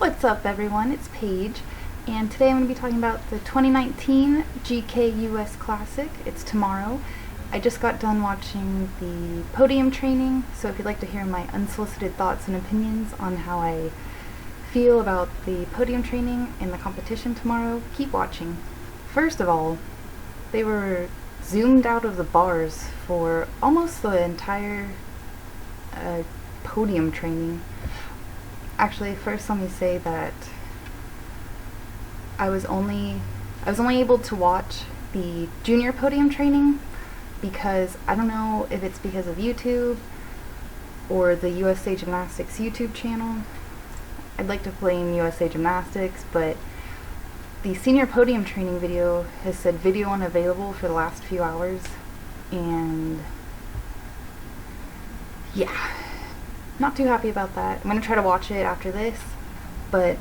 What's up, everyone? It's Paige, and today I'm going to be talking about the 2019 GK US Classic. It's tomorrow. I just got done watching the Podium training, so if you'd like to hear my unsolicited thoughts and opinions on how I feel about the Podium training and the competition tomorrow, keep watching. First of all, they were zoomed out of the bars for almost the entire Podium training. Actually, first let me say that I was only able to watch the junior Podium training because I don't know if it's because of YouTube or the USA Gymnastics YouTube channel. I'd like to blame USA Gymnastics, but the senior Podium training video has said video unavailable for the last few hours, and yeah, not too happy about that. I'm going to try to watch it after this, but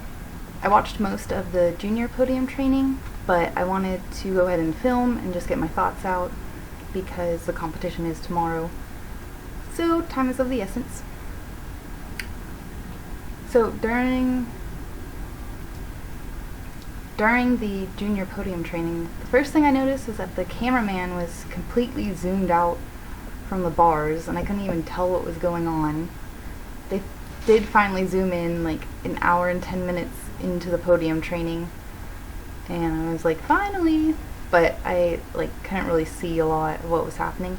I watched most of the junior Podium training, but I wanted to go ahead and film and just get my thoughts out because the competition is tomorrow. So time is of the essence. So during the junior Podium training, the first thing I noticed is that the cameraman was completely zoomed out from the bars and I couldn't even tell what was going on. They did finally zoom in like an hour and 10 minutes into the Podium training, and I was like, finally, but I couldn't really see a lot of what was happening.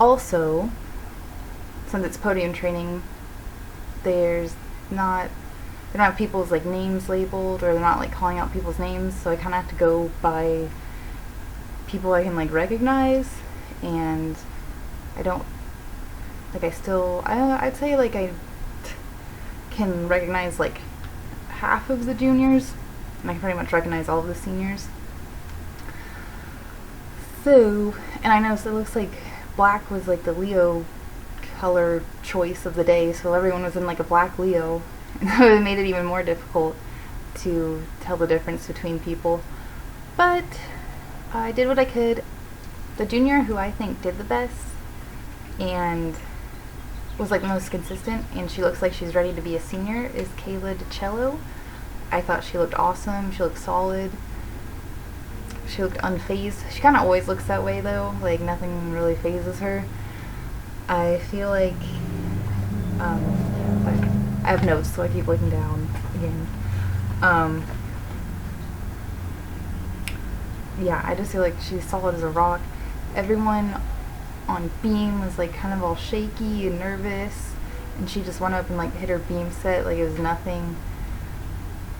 Also, since it's Podium training, they don't have people's names labeled, or they're not calling out people's names, so I kind of have to go by people I can recognize, and I don't I'd say I can recognize half of the juniors, and I can pretty much recognize all of the seniors. So, and I noticed it looks like black was the Leo color choice of the day, so everyone was in a black Leo, and it made it even more difficult to tell the difference between people. But I did what I could. The junior who I think did the best and was the most consistent, and she looks like she's ready to be a senior, is Kayla DiCello. I thought she looked awesome. She looked solid. She looked unfazed. She kind of always looks that way though, nothing really phases her. I feel I have notes, so I keep looking down again. Yeah, I just feel she's solid as a rock. Everyone on beam was kind of all shaky and nervous, and she just went up and hit her beam set like it was nothing.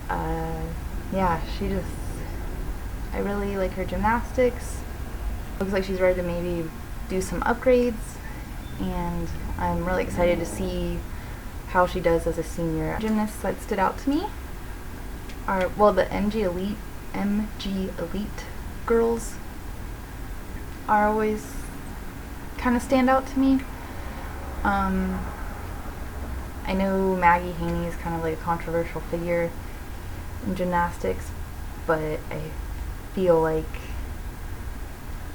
Yeah, I really like her gymnastics. Looks like she's ready to maybe do some upgrades, and I'm really excited to see how she does as a senior. Gymnasts that stood out to me are, well, the MG Elite girls are always kind of stand out to me. I know Maggie Haney is kind of a controversial figure in gymnastics, but I feel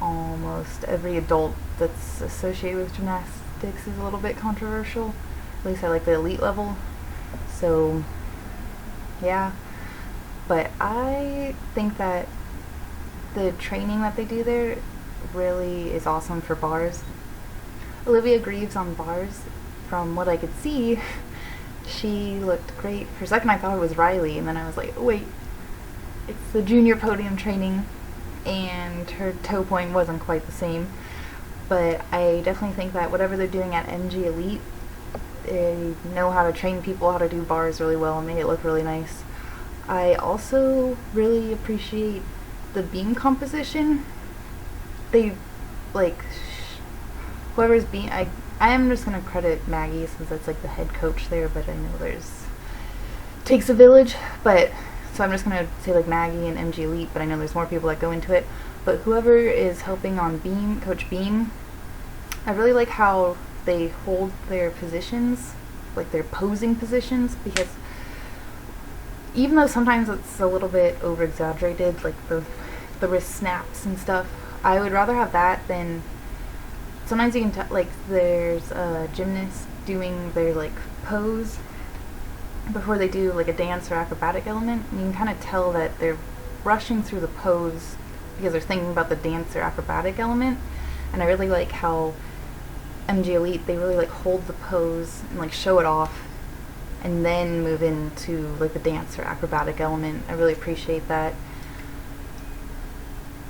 almost every adult that's associated with gymnastics is a little bit controversial, at least at the elite level. So yeah, but I think that the training that they do there really is awesome for bars. Olivia Greaves on bars, from what I could see, she looked great. For a second I thought it was Riley, and then I was like, oh wait, it's the junior Podium training, and her toe point wasn't quite the same. But I definitely think that whatever they're doing at MG Elite, they know how to train people how to do bars really well and make it look really nice. I also really appreciate the beam composition. They whoever's being, I am just gonna credit Maggie since that's the head coach there, but I know takes a village, but so I'm just gonna say Maggie and MG Elite, but I know there's more people that go into it. But whoever is helping on beam, Coach Beam, I really like how they hold their positions, their posing positions, because even though sometimes it's a little bit over exaggerated, the wrist snaps and stuff, I would rather have that than, sometimes you can tell there's a gymnast doing their pose before they do like a dance or acrobatic element. And you can kind of tell that they're rushing through the pose because they're thinking about the dance or acrobatic element. And I really like how MG Elite, they really like hold the pose and like show it off and then move into like the dance or acrobatic element. I really appreciate that.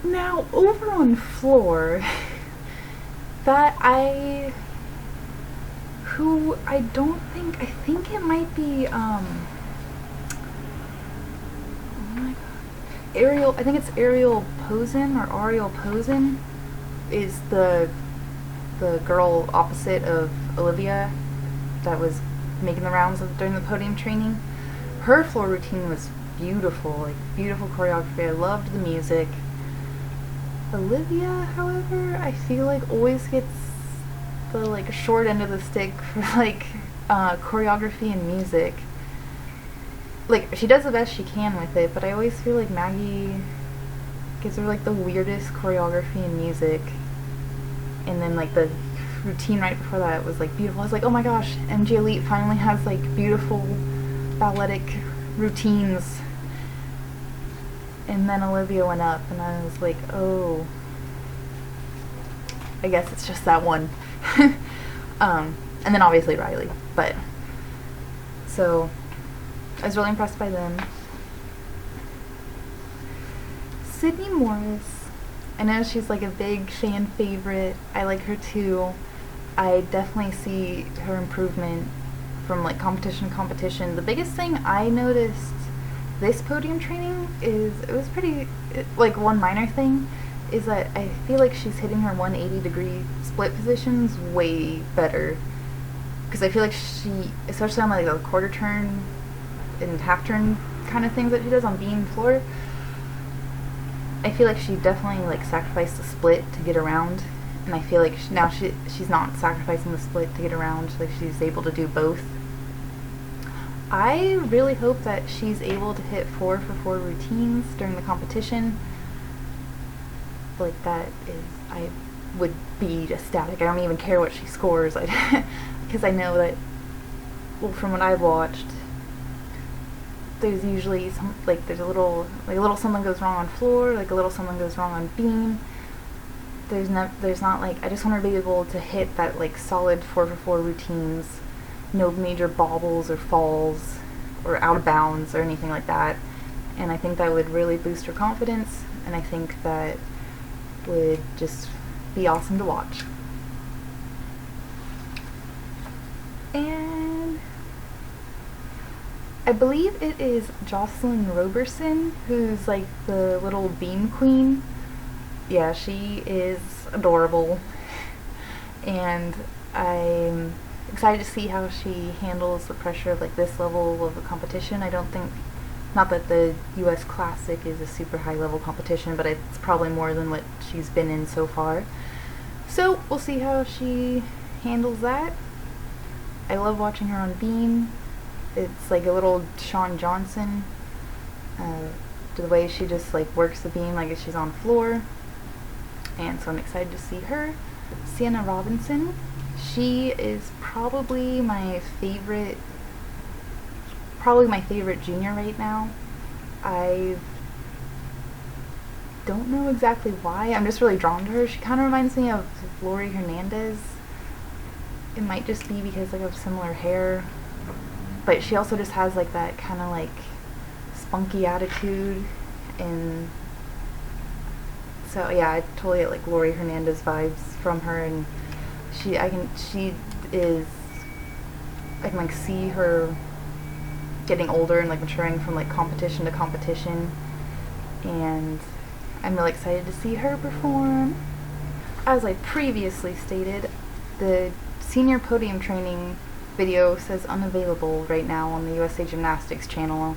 Now over on floor, I think it might be oh my god, Ariel, I think it's Ariel Posen or Ariel Posen is the girl opposite of Olivia that was making the rounds during the podium training. Her floor routine was beautiful, like beautiful choreography. I loved the music. Olivia, however, I feel like always gets the like short end of the stick for like choreography and music. Like, she does the best she can with it, but I always feel like Maggie gives her like the weirdest choreography and music. And then like the routine right before that was like beautiful. I was like, oh my gosh, MG Elite finally has like beautiful balletic routines. And then Olivia went up and I was like, oh, I guess it's just that one. And then obviously Riley. But so I was really impressed by them. Sydney Morris, I know she's like a big fan favorite. I like her too. I definitely see her improvement from like competition to competition. The biggest thing I noticed this podium training is, it was pretty, like one minor thing, is that I feel like she's hitting her 180-degree split positions way better. Because I feel like she, especially on like the quarter turn and half turn kind of things that she does on beam floor, I feel like she definitely like sacrificed the split to get around. And I feel like now she's not sacrificing the split to get around, like she's able to do both. I really hope that she's able to hit 4-for-4 routines during the competition. Like that is, I would be ecstatic. I don't even care what she scores, because I know that, well, from what I've watched, there's usually some, like there's a little something goes wrong on floor, like a little something goes wrong on beam. There's not like, I just want her to be able to hit that like solid 4-for-4 routines. No major bobbles or falls or out of bounds or anything like that. And I think that would really boost her confidence, and I think that would just be awesome to watch. And I believe it is Jocelyn Roberson who's like the little beam queen. Yeah, she is adorable, and I'm excited to see how she handles the pressure of like this level of a competition. I don't think, not that the US Classic is a super high level competition, but it's probably more than what she's been in so far. So we'll see how she handles that. I love watching her on beam. It's like a little Shawn Johnson, the way she just like works the beam like if she's on floor. And so I'm excited to see her. Sienna Robinson, she is probably my favorite junior right now. I don't know exactly why. I'm just really drawn to her. She kind of reminds me of Lori Hernandez. It might just be because like of similar hair, but she also just has like that kind of like spunky attitude, and so yeah, I totally get like Lori Hernandez vibes from her. And I can like see her getting older and like maturing from like competition to competition, and I'm really excited to see her perform. As I previously stated, the senior podium training video says unavailable right now on the USA Gymnastics channel,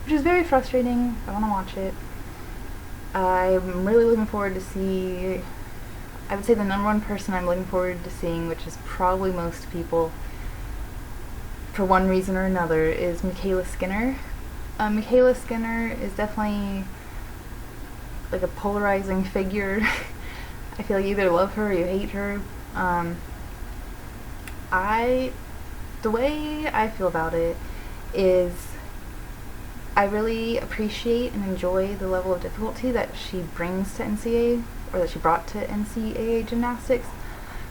which is very frustrating. I want to watch it. I'm really looking forward to see, I would say the number one person I'm looking forward to seeing, which is probably most people, for one reason or another, is Michaela Skinner. Michaela Skinner is definitely like a polarizing figure. I feel like you either love her or you hate her. The way I feel about it is I really appreciate and enjoy the level of difficulty that she brings to NCAA, or that she brought to NCAA gymnastics,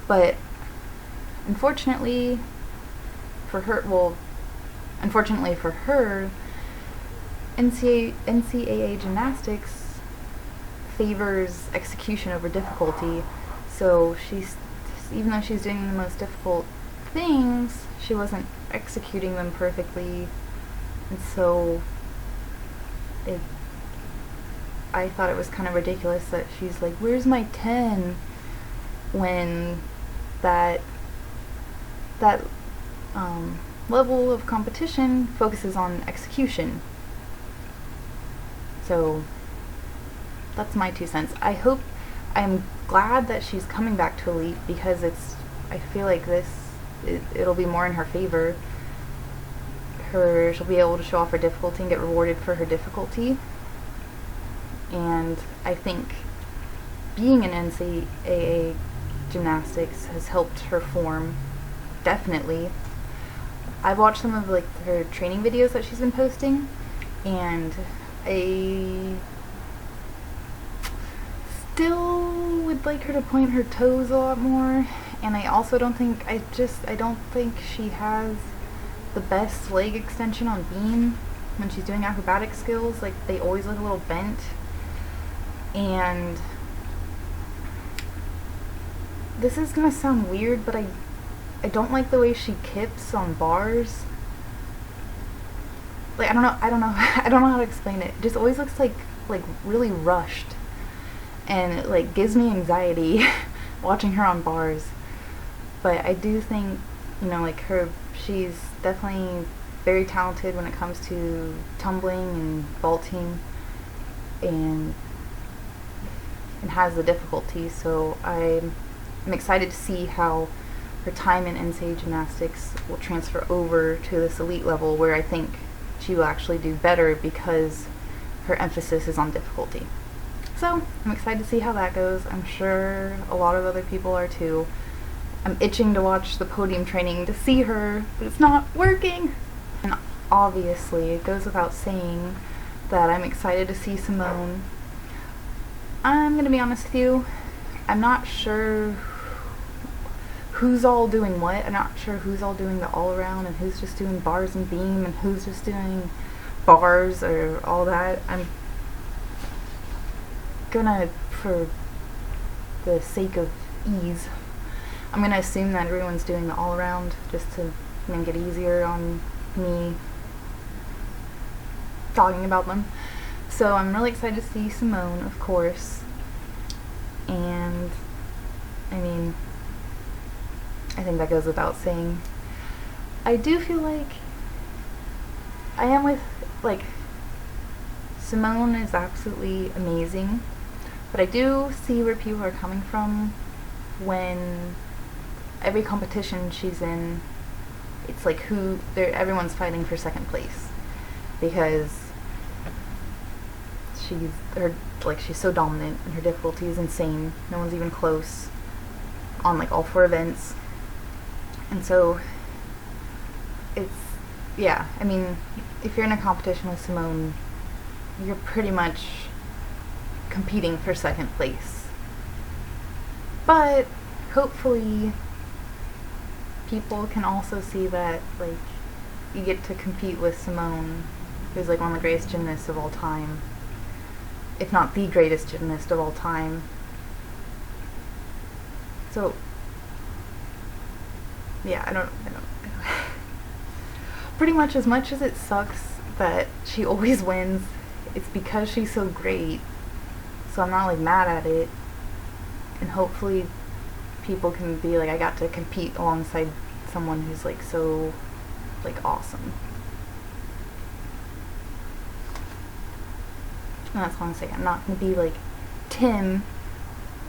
but unfortunately for her, NCAA gymnastics favors execution over difficulty. So even though she's doing the most difficult things, she wasn't executing them perfectly, and so I thought it was kind of ridiculous that she's like, "Where's my 10?" when that level of competition focuses on execution. So that's my 2 cents. I'm glad that she's coming back to elite, because I feel like it'll be more in her favor. She'll be able to show off her difficulty and get rewarded for her difficulty. And I think being in NCAA gymnastics has helped her form, definitely. I've watched some of her training videos that she's been posting, and I still would like her to point her toes a lot more, and I also don't think she has the best leg extension on beam when she's doing acrobatic skills. Like, they always look a little bent, and this is gonna sound weird, but I don't like the way she kips on bars. Like, I don't know I don't know how to explain it. It just always looks like really rushed, and it gives me anxiety watching her on bars. But I do think, she's definitely very talented when it comes to tumbling and vaulting, and has the difficulty. So I'm excited to see how her time in NCAA gymnastics will transfer over to this elite level, where I think she will actually do better because her emphasis is on difficulty. So I'm excited to see how that goes. I'm sure a lot of other people are too. I'm itching to watch the podium training to see her, but it's not working. And obviously, it goes without saying that I'm excited to see Simone. I'm gonna be honest with you, I'm not sure who's all doing what. I'm not sure who's all doing the all-around, and who's just doing bars and beam, and who's just doing bars or all that. I'm gonna, for the sake of ease, I'm gonna assume that everyone's doing the all-around, just to make it easier on me talking about them. So I'm really excited to see Simone, of course, and I think that goes without saying. I do feel like I am with, Simone is absolutely amazing, but I do see where people are coming from when every competition she's in, it's everyone's fighting for second place, because she's so dominant and her difficulty is insane. No one's even close on all 4 events. And so if you're in a competition with Simone, you're pretty much competing for second place. But hopefully people can also see that you get to compete with Simone, who's one of the greatest gymnasts of all time, if not the greatest gymnast of all time. So yeah, I don't pretty much, as much as it sucks that she always wins, it's because she's so great. So I'm not mad at it, and hopefully people can be I got to compete alongside someone who's so awesome. And that's what I'm saying. I'm not gonna be Tim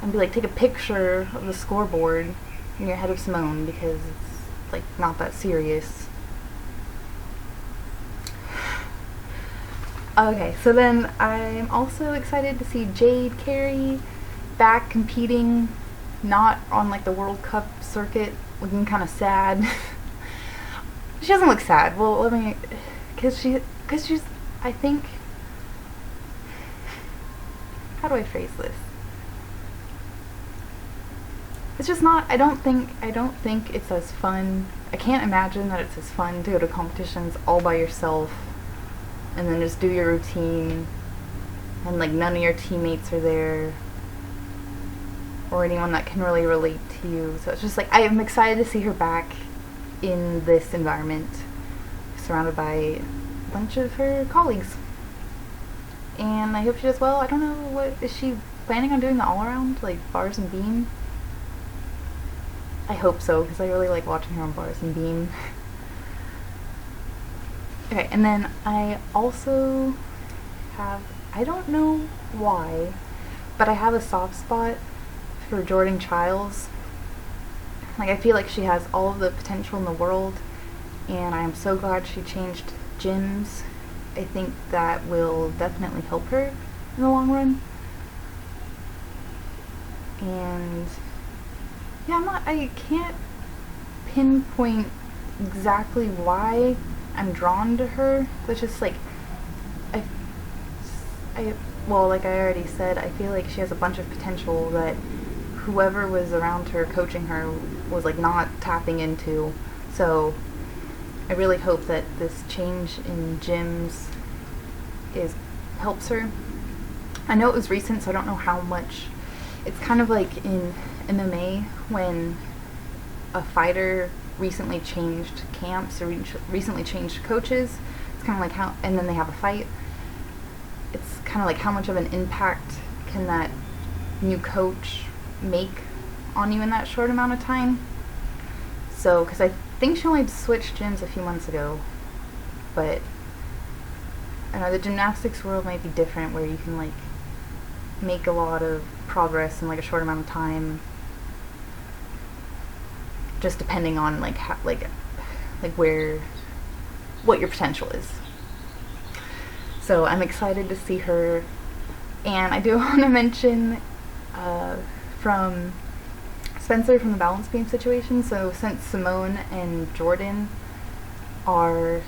and be take a picture of the scoreboard when you're ahead of Simone, because it's not that serious. Okay, so then I'm also excited to see Jade Carey back competing, not on the World Cup circuit, looking kind of sad. She doesn't look sad. Well, let me, cause she's, I think, how do I phrase this? It's just not, I don't think it's as fun. I can't imagine that it's as fun to go to competitions all by yourself and then just do your routine and like none of your teammates are there or anyone that can really relate to you. So it's just like, I am excited to see her back in this environment, surrounded by a bunch of her colleagues. And I hope she does well. I don't know, what is she planning on doing, the all-around, like bars and beam? I hope so, because I really like watching her on bars and beam. Okay, and then I also have, I don't know why, but I have a soft spot for Jordan Childs. Like, I feel like she has all of the potential in the world, and I'm so glad she changed gyms. I think that will definitely help her in the long run. And yeah, I can't pinpoint exactly why I'm drawn to her. It's just like, well, like I already said, I feel like she has a bunch of potential that whoever was around her coaching her was like not tapping into. So I really hope that this change in gyms helps her. I know it was recent, so I don't know how much. It's kind of like in MMA when a fighter recently changed camps or recently changed coaches. It's kind of like how, and then they have a fight. It's kind of like how much of an impact can that new coach make on you in that short amount of time. So, because I think she only switched gyms a few months ago, but I know the gymnastics world might be different, where you can like make a lot of progress in like a short amount of time, just depending on like how, like what your potential is. So I'm excited to see her, and I do want to mention from Spencer from the balance beam situation. So since Simone and Jordan are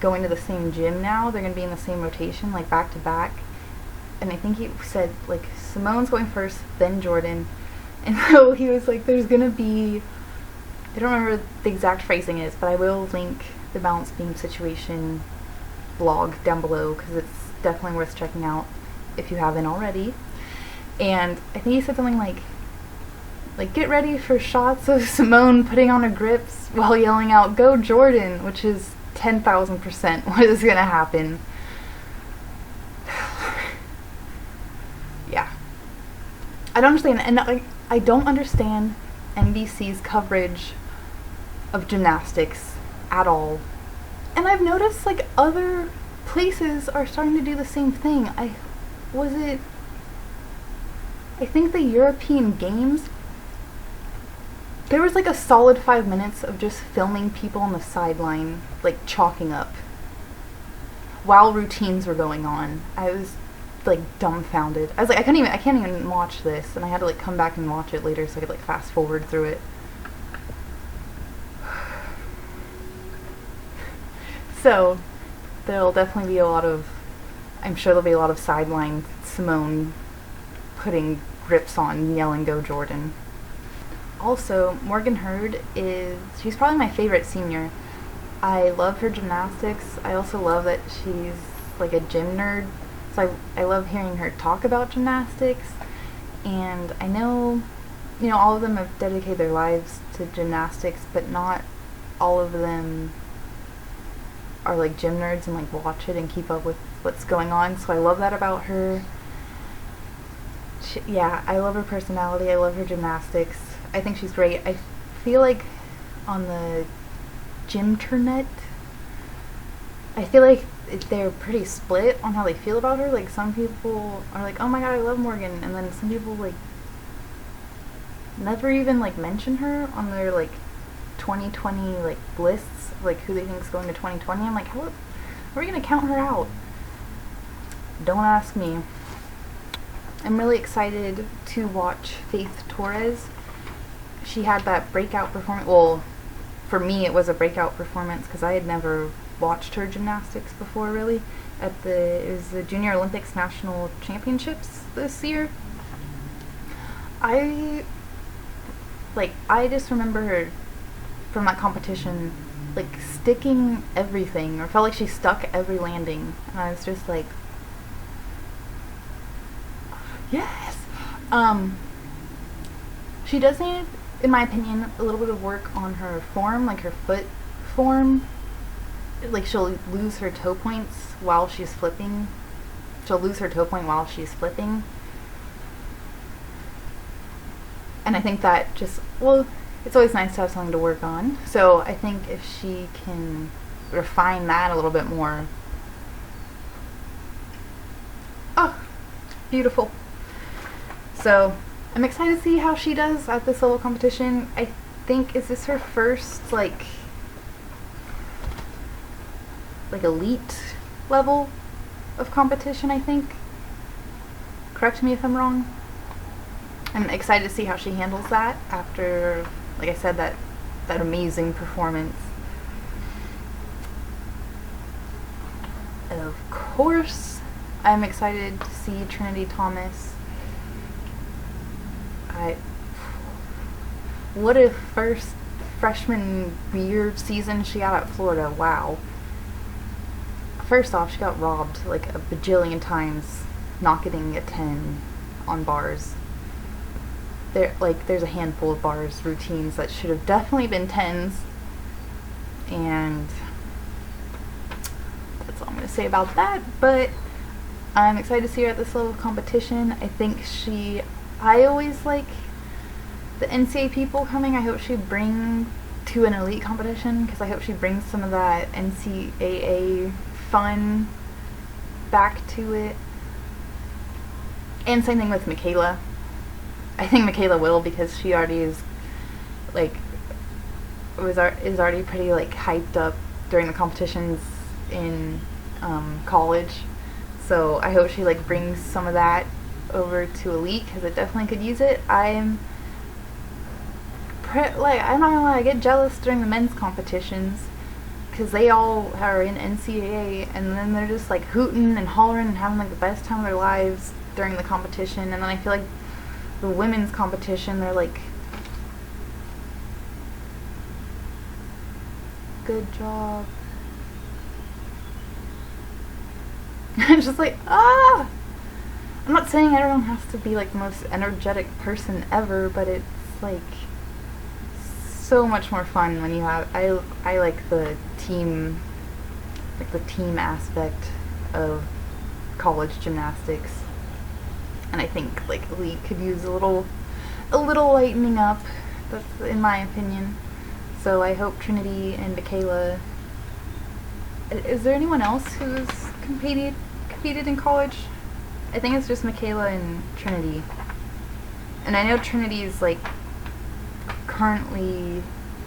going to the same gym now, they're going to be in the same rotation, like back to back. And I think he said like Simone's going first, then Jordan. And so he was like, there's going to be, I don't remember what the exact phrasing is, but I will link the balance beam situation blog down below, because it's definitely worth checking out if you haven't already. And I think he said something like get ready for shots of Simone putting on her grips while yelling out, "Go Jordan," which is 10,000% what is going to happen. Yeah. I don't understand, and I don't understand NBC's coverage of gymnastics at all. And I've noticed like other places are starting to do the same thing. I think the European Games, there was like a solid 5 minutes of just filming people on the sideline, like chalking up while routines were going on. I was like dumbfounded. I was like, I can't even watch this, and I had to like come back and watch it later so I could like fast forward through it. So there'll definitely be I'm sure there'll be a lot of sideline Simone putting grips on, yelling, "Go Jordan." Also, Morgan Hurd she's probably my favorite senior. I love her gymnastics. I also love that she's like a gym nerd. So I love hearing her talk about gymnastics. And I know, all of them have dedicated their lives to gymnastics, but not all of them are like gym nerds and like watch it and keep up with what's going on. So I love that about her. I love her personality. I love her gymnastics. I think she's great. I feel like on the gymternet, I feel like they're pretty split on how they feel about her. Like some people are like, "Oh my god, I love Morgan," and then some people like never even like mention her on their like 2020 like lists, like who they think is going to 2020. I'm like, how are we gonna count her out? Don't ask me. I'm really excited to watch Faith Torres. she had that breakout performance. Well, for me it was a breakout performance because I had never watched her gymnastics before, really. It was the Junior Olympics National Championships this year. I just remember her from that competition, like, sticking everything, or felt like she stuck every landing, and I was just like, yes. She does need, in my opinion, a little bit of work on her form, like her foot form. Like, she'll lose her toe points while she's flipping. She'll lose her toe point while she's flipping. And I think that just, well, it's always nice to have something to work on. So I think if she can refine that a little bit more. Oh, beautiful. So I'm excited to see how she does at this level competition. I think, is this her first, like elite level of competition, I think? Correct me if I'm wrong. I'm excited to see how she handles that after, like I said, that amazing performance. Of course, I'm excited to see Trinity Thomas. What a first freshman year season she had at Florida. Wow. First off, she got robbed like a bajillion times, not getting a 10 on bars. There's a handful of bars routines that should have definitely been 10s, and that's all I'm going to say about that. But I'm excited to see her at this level of competition. I think I always like the NCAA people coming. I hope she bring to an elite competition, because I hope she brings some of that NCAA fun back to it. And same thing with Michaela. I think Michaela will, because she already is already pretty hyped up during the competitions in college. So I hope she brings some of that over to elite, because it definitely could use it. I'm not gonna lie, I get jealous during the men's competitions, because they all are in NCAA, and then they're just hooting and hollering and having the best time of their lives during the competition. And then I feel like the women's competition, they're good job. It's just I'm not saying everyone has to be the most energetic person ever, but it's so much more fun when you have, I like the team, the team aspect of college gymnastics. And I think elite could use a little lightening up. That's in my opinion. So I hope Trinity and Michaela. Is there anyone else who's competed in college? I think it's just Michaela and Trinity. And I know Trinity's currently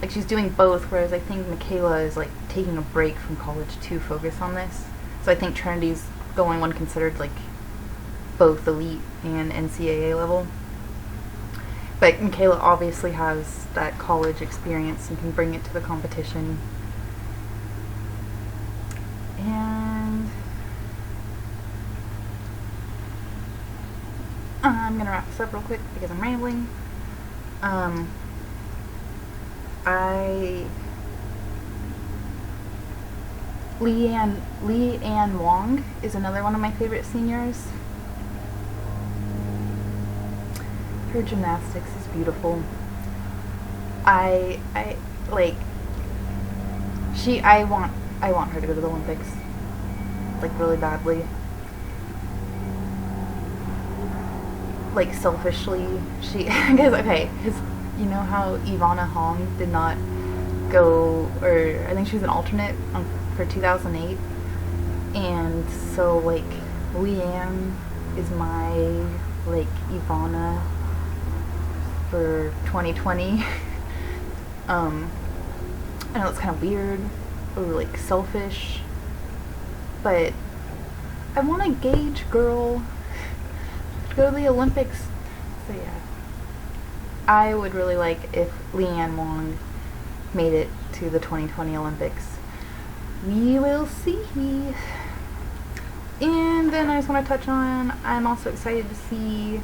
she's doing both, whereas I think Michaela is taking a break from college to focus on this. So I think Trinity's the only one considered both elite and NCAA level. But Michaela obviously has that college experience and can bring it to the competition. And I'm gonna wrap this up real quick because I'm rambling. Leanne Wong is another one of my favorite seniors. Her gymnastics is beautiful. I want her to go to the Olympics, really badly. Selfishly, because you know how Ivana Hong did not go, or I think she was an alternate for 2008, and so Leanne is my Ivana for 2020. I know it's kind of weird or selfish, but I want to gauge girl to go to the Olympics. So yeah, I would really like if Leanne Wong made it to the 2020 Olympics. We will see. And then I just want to touch on, I'm also excited to see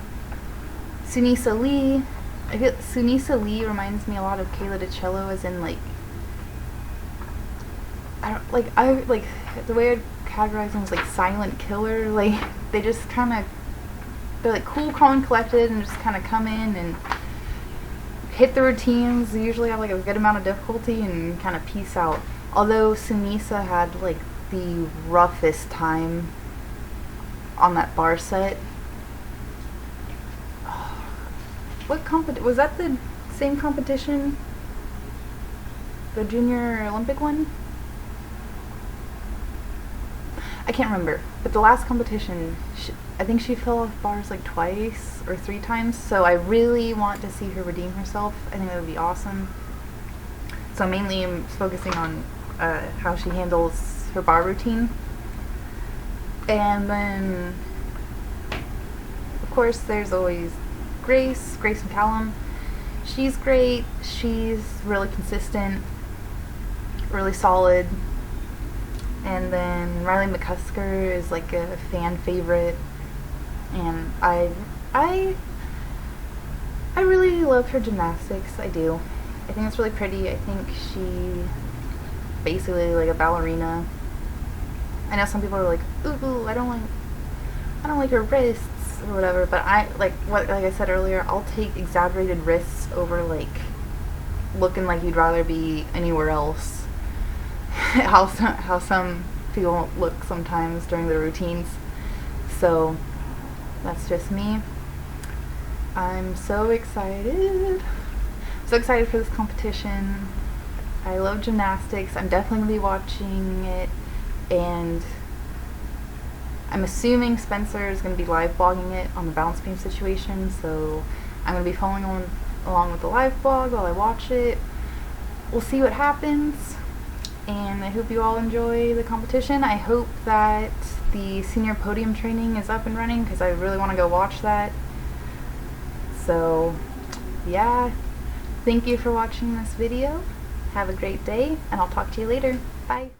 Sunisa Lee. I feel Sunisa Lee reminds me a lot of Kayla DiCello, as in like, I like the way I'd categorize them was like silent killer. Like they just kind of, they're like cool, calm, and collected, and just kind of come in and hit the routines. They usually have like a good amount of difficulty and kind of peace out. Although Sunisa had like the roughest time on that bar set. What was that? The same competition? The Junior Olympic one? I can't remember. But the last competition, I think she fell off bars like twice or 3 times. So I really want to see her redeem herself. I think that would be awesome. So mainly I'm focusing on how she handles her bar routine. And then, of course, there's always Grace McCallum. She's great. She's really consistent, really solid. And then Riley McCusker is like a fan favorite, and I really love her gymnastics. I do. I think it's really pretty. I think she basically like a ballerina. I know some people are like, ooh, I don't like her wrists or whatever, but like I said earlier, I'll take exaggerated wrists over like looking like you'd rather be anywhere else. how some people look sometimes during their routines. So that's just me. I'm so excited for this competition. I love gymnastics. I'm definitely gonna be watching it, and I'm assuming Spencer is going to be live blogging it on the balance beam situation, so I'm going to be following along with the live blog while I watch it. We'll see what happens, and I hope you all enjoy the competition. I hope that the senior podium training is up and running, because I really want to go watch that. So yeah, thank you for watching this video. Have a great day, and I'll talk to you later. Bye.